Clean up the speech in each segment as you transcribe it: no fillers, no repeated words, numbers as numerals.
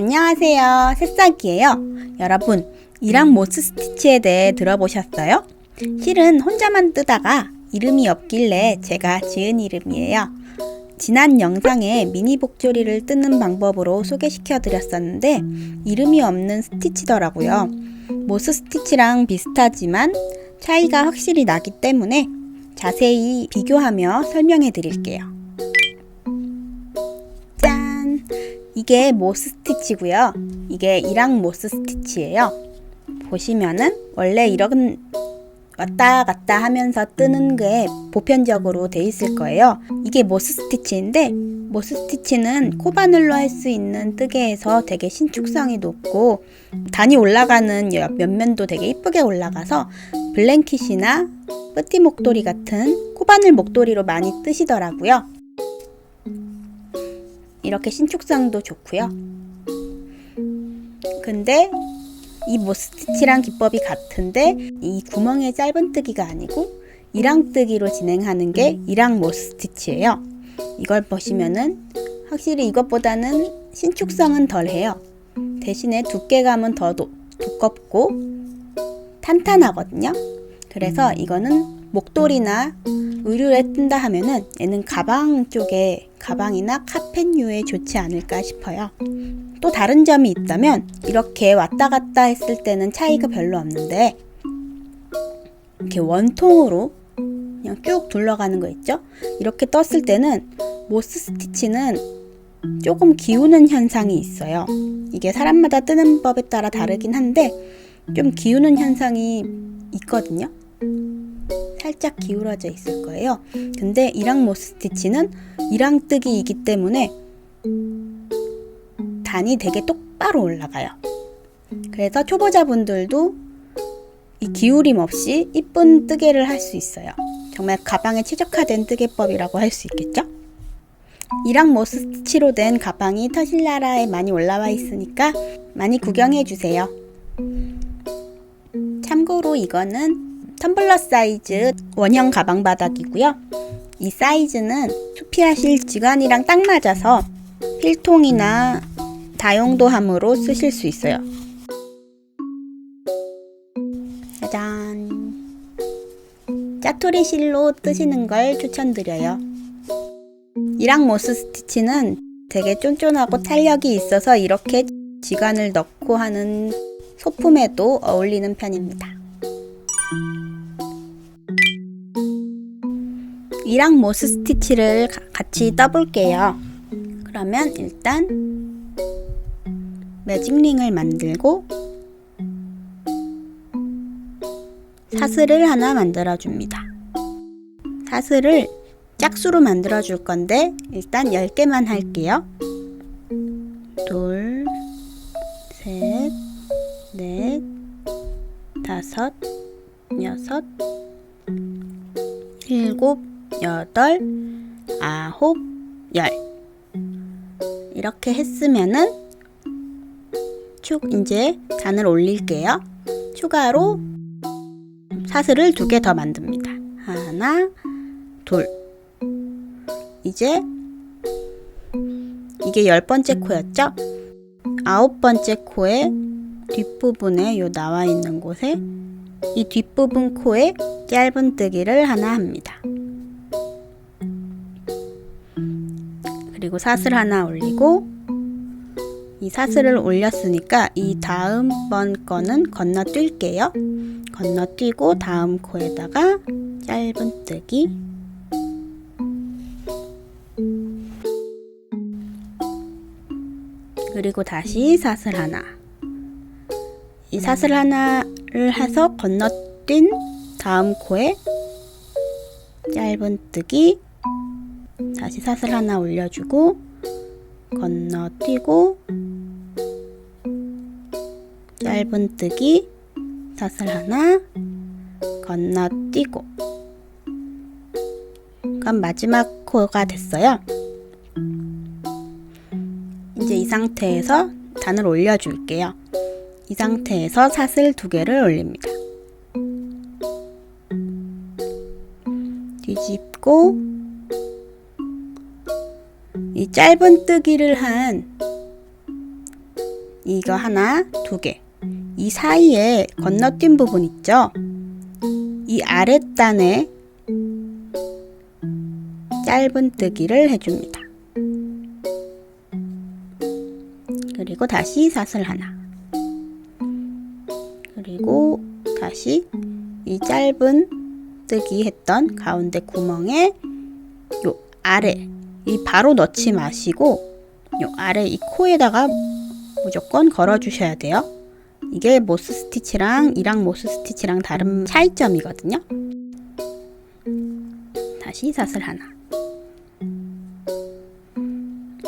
안녕하세요, 새싹이에요. 여러분, 이랑 모스 스티치에 대해 들어보셨어요? 실은 혼자만 뜨다가 이름이 없길래 제가 지은 이름이에요. 지난 영상에 미니 복조리를 뜨는 방법으로 소개시켜 드렸었는데 이름이 없는 스티치더라고요. 모스 스티치랑 비슷하지만 차이가 확실히 나기 때문에 자세히 비교하며 설명해 드릴게요. 짠! 이게 모스 스티치고요. 이게 이랑 모스 스티치예요. 보시면은 원래 이런 왔다 갔다 하면서 뜨는 게 보편적으로 돼 있을 거예요. 이게 모스 스티치인데 모스 스티치는 코바늘로 할 수 있는 뜨개에서 되게 신축성이 높고 단이 올라가는 옆면도 되게 이쁘게 올라가서 블랭킷이나 뿌띠 목도리 같은 코바늘 목도리로 많이 뜨시더라고요. 이렇게 신축성도 좋고요. 근데 이 모스 스티치랑 기법이 같은데 이 구멍의 짧은 뜨기가 아니고 이랑 뜨기로 진행하는 게 이랑 모스 스티치예요. 이걸 보시면은 확실히 이것보다는 신축성은 덜해요. 대신에 두께감은 더 두껍고 탄탄하거든요. 그래서 이거는 목도리나 의류에 뜬다 하면은 얘는 가방 쪽에 가방이나 카펫류에 좋지 않을까 싶어요. 또 다른 점이 있다면 이렇게 왔다 갔다 했을 때는 차이가 별로 없는데 이렇게 원통으로 그냥 쭉 둘러가는 거 있죠? 이렇게 떴을 때는 모스 스티치는 조금 기우는 현상이 있어요. 이게 사람마다 뜨는 법에 따라 다르긴 한데 좀 기우는 현상이 있거든요. 살짝 기울어져 있을 거예요. 근데 이랑 모스 스티치는 이랑 뜨기이기 때문에 단이 되게 똑바로 올라가요. 그래서 초보자분들도 이 기울임 없이 이쁜 뜨개를 할 수 있어요. 정말 가방에 최적화된 뜨개법이라고 할 수 있겠죠? 이랑 모스 스티치로 된 가방이 터실라라에 많이 올라와 있으니까 많이 구경해 주세요. 참고로 이거는 텀블러 사이즈 원형 가방 바닥이고요. 이 사이즈는 수피하실 지관이랑 딱 맞아서 필통이나 다용도함으로 쓰실 수 있어요. 짜잔! 짜투리 실로 뜨시는 걸 추천드려요. 이랑 모스 스티치는 되게 쫀쫀하고 탄력이 있어서 이렇게 지관을 넣고 하는 소품에도 어울리는 편입니다. 이랑 모스 스티치를 같이 떠볼게요. 그러면 일단 매직링을 만들고 사슬을 하나 만들어 줍니다. 사슬을 짝수로 만들어 줄 건데 일단 10개만 할게요. 둘, 셋, 넷, 다섯, 여섯, 일곱, 여덟, 아홉, 열. 이렇게 했으면은 이제 단을 올릴게요. 추가로 사슬을 2개 더 만듭니다. 하나, 둘. 이제 이게 10번째 코였죠? 9번째 코의 뒷부분에 요 나와 있는 곳에 이 뒷부분 코에 짧은 뜨기를 하나 합니다. 그리고 사슬 하나 올리고 이 사슬을 올렸으니까 이 다음번 거는 건너뛸게요. 건너뛰고 다음 코에다가 짧은 뜨기 그리고 다시 사슬 하나 이 사슬 하나를 해서 건너뛴 다음 코에 짧은 뜨기 다시 사슬 하나 올려주고 건너뛰고 짧은 뜨기 사슬 하나 건너뛰고 그럼 마지막 코가 됐어요. 이제 이 상태에서 단을 올려줄게요. 이 상태에서 사슬 2개를 올립니다. 뒤집고 이 짧은 뜨기를 한 이거 하나, 두 개. 이 사이에 건너뛴 부분 있죠? 이 아랫단에 짧은뜨기를 해줍니다. 그리고 다시 사슬 하나. 그리고 다시 이 짧은뜨기 했던 가운데 구멍에 요 아래, 이 바로 넣지 마시고 요 아래 이 코에다가 무조건 걸어 주셔야 돼요. 이게 모스 스티치랑 이랑 모스 스티치랑 다른 차이점이거든요. 다시 사슬 하나.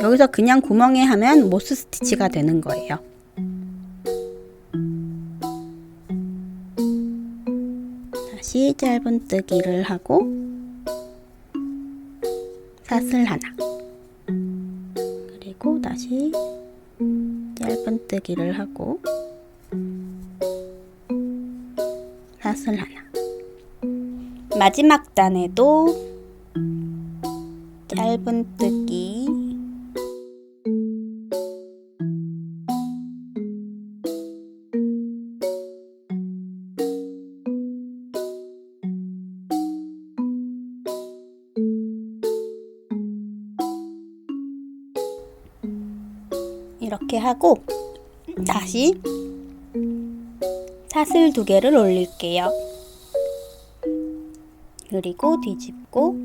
여기서 그냥 구멍에 하면 모스 스티치가 되는 거예요. 다시 짧은뜨기를 하고 사슬 하나. 그리고 다시 짧은뜨기를 하고 사슬 하나. 마지막 단에도 짧은뜨기 이렇게 하고 다시 사슬 두 개를 올릴게요. 그리고 뒤집고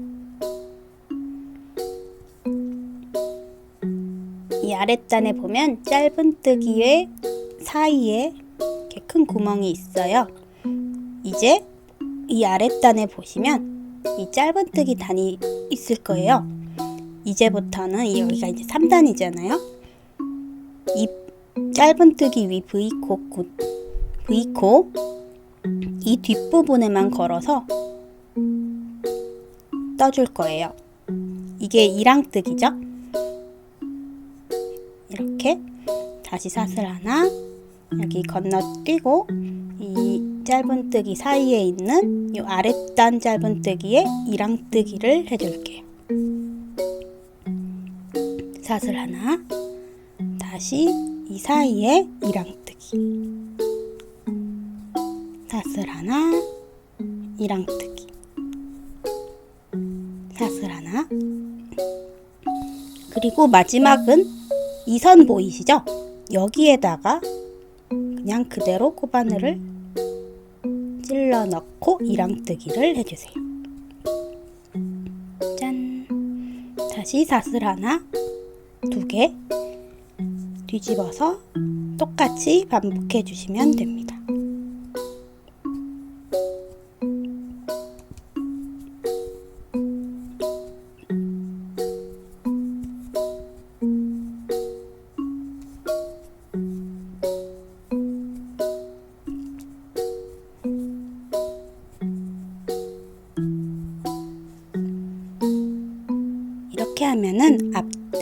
이 아랫단에 보면 짧은뜨기의 사이에 이렇게 큰 구멍이 있어요. 이제 이 아랫단에 보시면 이 짧은뜨기 단이 있을 거예요. 이제부터는 여기가 이제 3단이잖아요. 이 짧은뜨기 위 V코 이 뒷부분에만 걸어서 떠줄 거예요. 이게 이랑뜨기죠. 이렇게 다시 사슬 하나 여기 건너뛰고 이 짧은뜨기 사이에 있는 이 아랫단 짧은뜨기에 이랑뜨기를 해줄게요. 사슬 하나 다시 이 사이에 이랑뜨기 사슬 하나 이랑뜨기 사슬 하나. 그리고 마지막은 이 선 보이시죠? 여기에다가 그냥 그대로 코바늘을 찔러 넣고 이랑뜨기를 해주세요. 짠! 다시 사슬 하나, 두 개 뒤집어서 똑같이 반복해 주시면 됩니다. 이렇게 하면은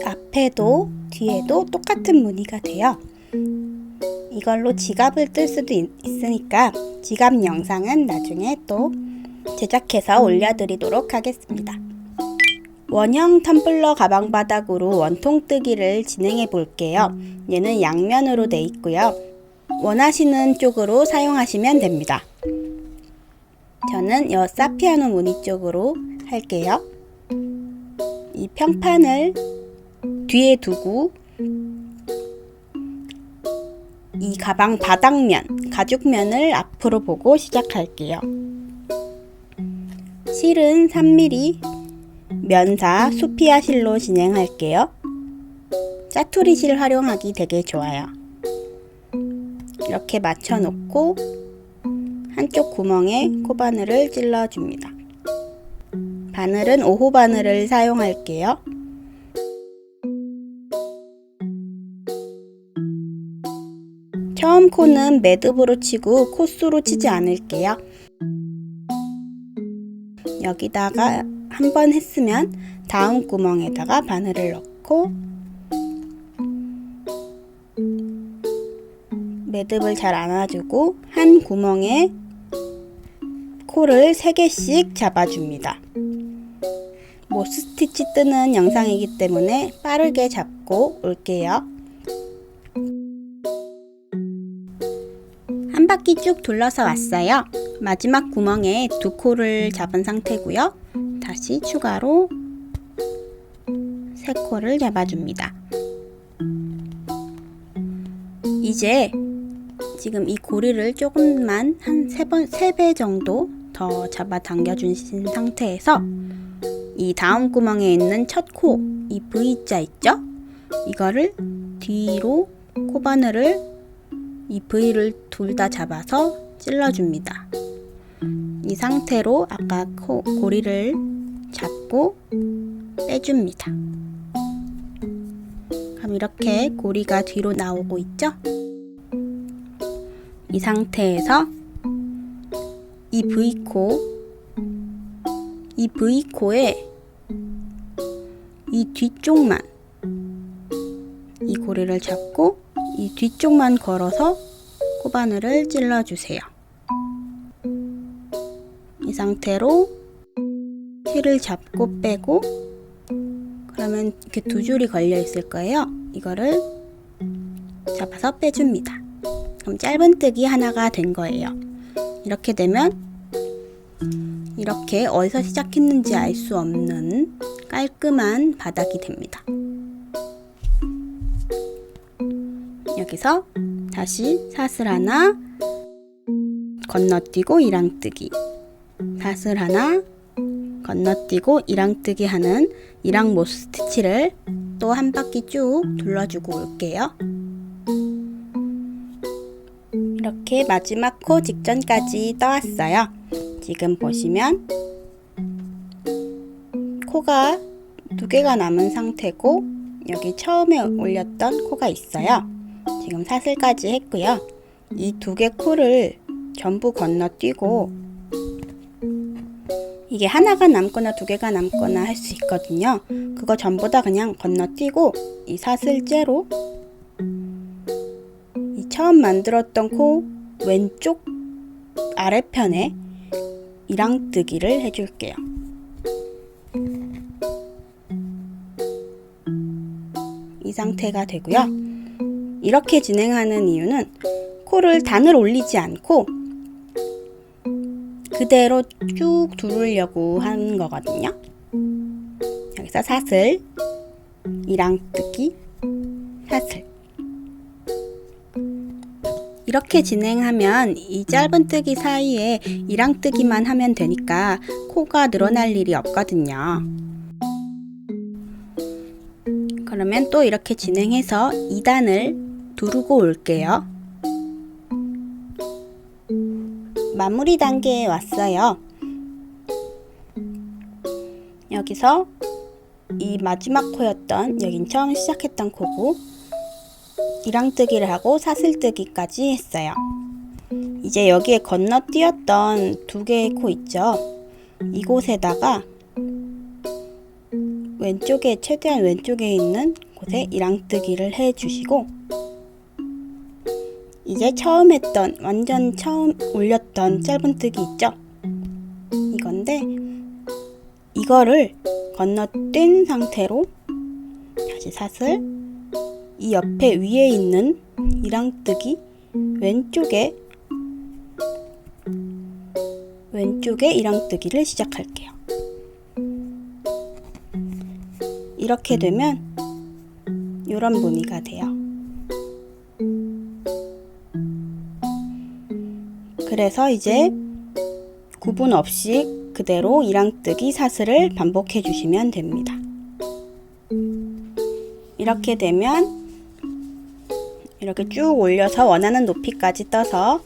앞에도 뒤에도 똑같은 무늬가 돼요. 이걸로 지갑을 뜰 수도 있으니까 지갑 영상은 나중에 또 제작해서 올려드리도록 하겠습니다. 원형 텀블러 가방 바닥으로 원통뜨기를 진행해 볼게요. 얘는 양면으로 돼 있고요. 원하시는 쪽으로 사용하시면 됩니다. 저는 이 사피아노 무늬 쪽으로 할게요. 이 평판을 뒤에 두고 이 가방 바닥면, 가죽면을 앞으로 보고 시작할게요. 실은 3mm 면사 수피아 실로 진행할게요. 짜투리 실 활용하기 되게 좋아요. 이렇게 맞춰 놓고 한쪽 구멍에 코바늘을 찔러줍니다. 바늘은 5호 바늘을 사용할게요. 처음 코는 매듭으로 치고 코수로 치지 않을게요. 여기다가 한번 했으면 다음 구멍에다가 바늘을 넣고 매듭을 잘 안아주고 한 구멍에 코를 3개씩 잡아줍니다. 모스 스티치 뜨는 영상이기 때문에 빠르게 잡고 올게요. 바퀴 쭉 둘러서 왔어요. 마지막 구멍에 두 코를 잡은 상태고요. 다시 추가로 세 코를 잡아줍니다. 이제 지금 이 고리를 조금만 한 3배 정도 더 잡아 당겨 주신 상태에서 이 다음 구멍에 있는 첫 코, 이 V자 있죠? 이거를 뒤로 코바늘을 이 V를 둘 다 잡아서 찔러줍니다. 이 상태로 아까 고리를 잡고 빼줍니다. 그럼 이렇게 고리가 뒤로 나오고 있죠? 이 상태에서 이 V코에 이 뒤쪽만 이 고리를 잡고 이 뒤쪽만 걸어서 코바늘을 찔러주세요. 이 상태로 실을 잡고 빼고, 그러면 이렇게 두 줄이 걸려 있을 거예요. 이거를 잡아서 빼줍니다. 그럼 짧은뜨기 하나가 된 거예요. 이렇게 되면 이렇게 어디서 시작했는지 알 수 없는 깔끔한 바닥이 됩니다. 여기서 다시 사슬 하나 건너뛰고 이랑뜨기, 사슬 하나 건너뛰고 이랑뜨기 하는 이랑 모스 스티치를 또 한 바퀴 쭉 둘러주고 올게요. 이렇게 마지막 코 직전까지 떠왔어요. 지금 보시면 코가 2개가 남은 상태고, 여기 처음에 올렸던 코가 있어요. 지금 사슬까지 했고요. 이 2개 코를 전부 건너뛰고, 이게 하나가 남거나 2개가 남거나 할 수 있거든요. 그거 전부 다 그냥 건너뛰고 이 사슬째로 이 처음 만들었던 코 왼쪽 아래편에 이랑뜨기를 해줄게요. 이 상태가 되고요. 이렇게 진행하는 이유는 코를 단을 올리지 않고 그대로 쭉 두르려고 하는 거거든요. 여기서 사슬, 이랑뜨기, 사슬. 이렇게 진행하면 이 짧은뜨기 사이에 이랑뜨기만 하면 되니까 코가 늘어날 일이 없거든요. 그러면 또 이렇게 진행해서 2단을 두르고 올게요. 마무리 단계에 왔어요. 여기서 이 마지막 코였던, 여긴 처음 시작했던 코고, 이랑뜨기를 하고 사슬뜨기까지 했어요. 이제 여기에 건너뛰었던 2개의 코 있죠? 이곳에다가 왼쪽에, 최대한 왼쪽에 있는 곳에 이랑뜨기를 해주시고, 이제 처음 했던, 완전 처음 올렸던 짧은뜨기 있죠? 이건데 이거를 건너뛴 상태로 다시 사슬, 이 옆에 위에 있는 이랑뜨기 왼쪽에 이랑뜨기를 시작할게요. 이렇게 되면 이런 무늬가 돼요. 그래서 이제 구분 없이 그대로 이랑뜨기 사슬을 반복해 주시면 됩니다. 이렇게 되면 이렇게 쭉 올려서 원하는 높이까지 떠서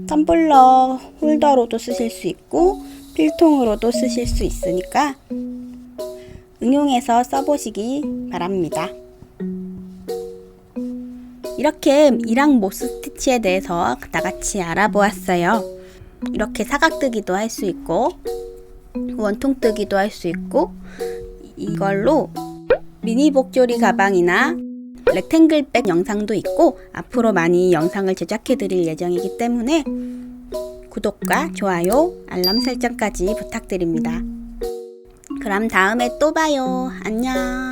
텀블러 홀더로도 쓰실 수 있고 필통으로도 쓰실 수 있으니까 응용해서 써보시기 바랍니다. 이렇게 이랑 모스 스티치에 대해서 나같이 알아보았어요. 이렇게 사각뜨기도 할 수 있고 원통뜨기도 할 수 있고, 이걸로 미니 복조리 가방이나 렉탱글백 영상도 있고 앞으로 많이 영상을 제작해 드릴 예정이기 때문에 구독과 좋아요, 알람 설정까지 부탁드립니다. 그럼 다음에 또 봐요. 안녕.